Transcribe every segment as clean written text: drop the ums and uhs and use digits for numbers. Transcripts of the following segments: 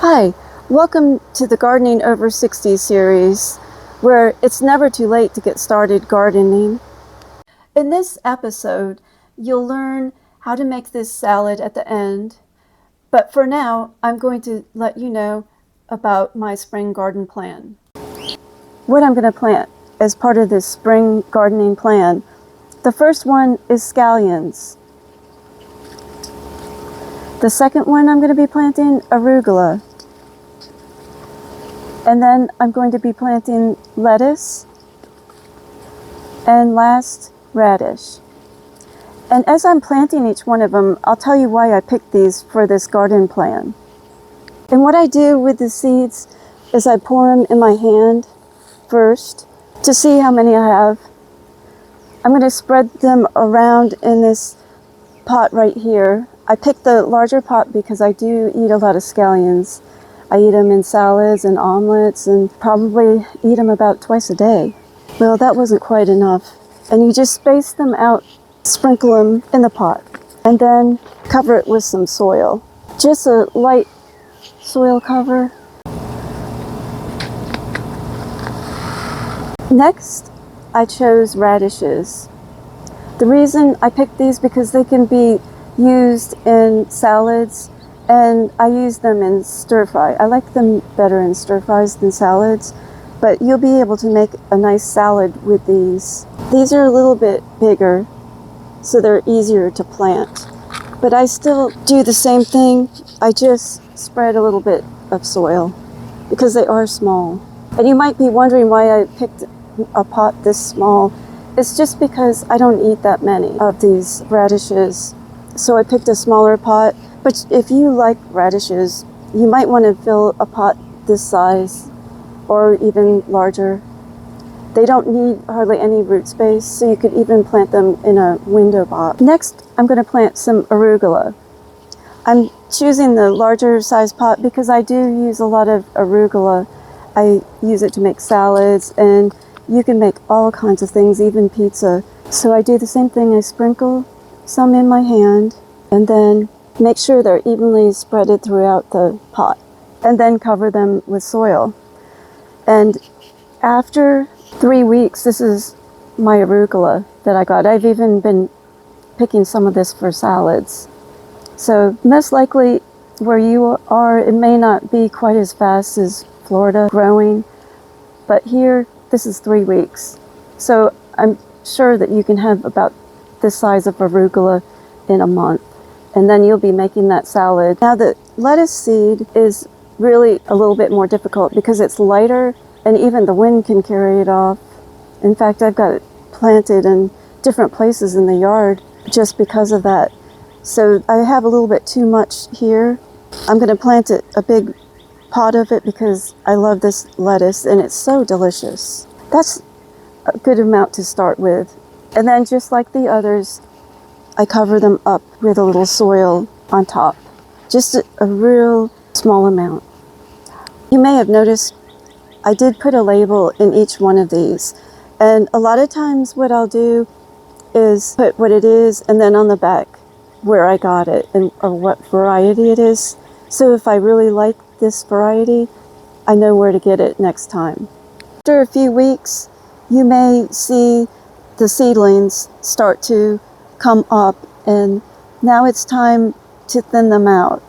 Hi, welcome to the Gardening Over 60 series, where it's never too late to get started gardening. In this episode, you'll learn how to make this salad at the end, but for now, I'm going to let you know about my spring garden plan. What I'm going to plant as part of this spring gardening plan, the first one is scallions. The second one I'm going to be planting arugula. And then I'm going to be planting lettuce, and last, radish. And as I'm planting each one of them, I'll tell you why I picked these for this garden plan. And what I do with the seeds is I pour them in my hand first to see how many I have. I'm going to spread them around in this pot right here. I picked the larger pot because I do eat a lot of scallions. I eat them in salads and omelets and probably eat them about twice a day. Well, that wasn't quite enough. And you just space them out, sprinkle them in the pot, and then cover it with some soil. Just a light soil cover. Next, I chose radishes. The reason I picked these because they can be used in salads, and I use them in stir fry. I like them better in stir fries than salads, but you'll be able to make a nice salad with these. These are a little bit bigger, so they're easier to plant. But I still do the same thing. I just spread a little bit of soil because they are small. And you might be wondering why I picked a pot this small. It's just because I don't eat that many of these radishes. So I picked a smaller pot. But if you like radishes, you might want to fill a pot this size or even larger. They don't need hardly any root space, so you could even plant them in a window box. Next, I'm going to plant some arugula. I'm choosing the larger size pot because I do use a lot of arugula. I use it to make salads, and you can make all kinds of things, even pizza. So I do the same thing. I sprinkle some in my hand, and then make sure they're evenly spreaded throughout the pot, and then cover them with soil. And after 3 weeks, this is my arugula that I got. I've even been picking some of this for salads. So most likely where you are, it may not be quite as fast as Florida growing, but here, this is 3 weeks. So I'm sure that you can have about this size of arugula in a month. And then you'll be making that salad. Now the lettuce seed is really a little bit more difficult because it's lighter and even the wind can carry it off. In fact, I've got it planted in different places in the yard just because of that. So I have a little bit too much here. I'm going to plant a big pot of it because I love this lettuce and it's so delicious. That's a good amount to start with. And then just like the others, I cover them up with a little soil on top, just a real small amount. You may have noticed I did put a label in each one of these, and a lot of times what I'll do is put what it is and then on the back where I got it and or what variety it is. So if I really like this variety, I know where to get it next time. After a few weeks, you may see the seedlings start to come up, and now it's time to thin them out.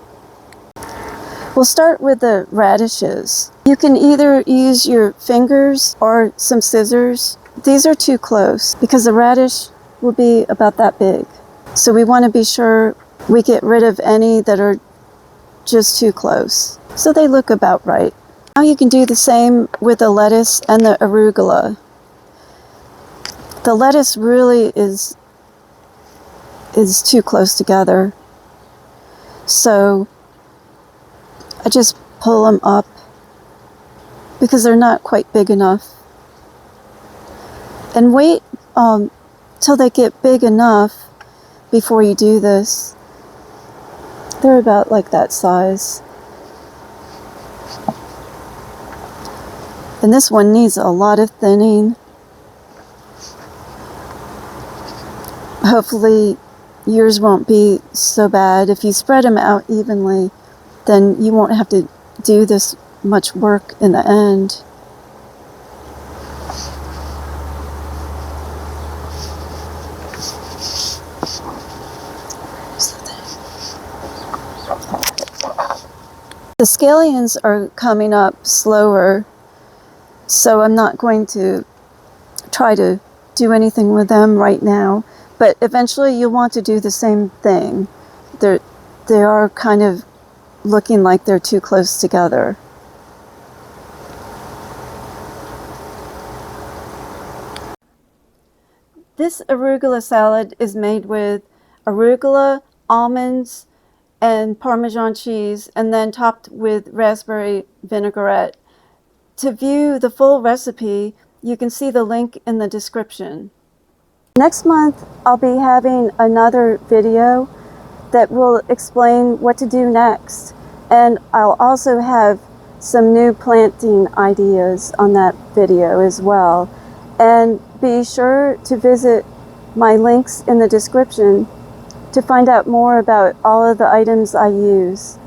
We'll start with the radishes. You can either use your fingers or some scissors. These are too close because the radish will be about that big. So we want to be sure we get rid of any that are just too close. So they look about right. Now you can do the same with the lettuce and the arugula. The lettuce really is too close together. So I just pull them up because they're not quite big enough. And wait till they get big enough before you do this. They're about like that size. And this one needs a lot of thinning. Hopefully yours won't be so bad. If you spread them out evenly, then you won't have to do this much work in the end. The scallions are coming up slower, so I'm not going to try to do anything with them right now, but eventually you'll want to do the same thing. They are kind of looking like they're too close together. This arugula salad is made with arugula, almonds, and Parmesan cheese, and then topped with raspberry vinaigrette. To view the full recipe, you can see the link in the description. Next month, I'll be having another video that will explain what to do next. And I'll also have some new planting ideas on that video as well. And be sure to visit my links in the description to find out more about all of the items I use.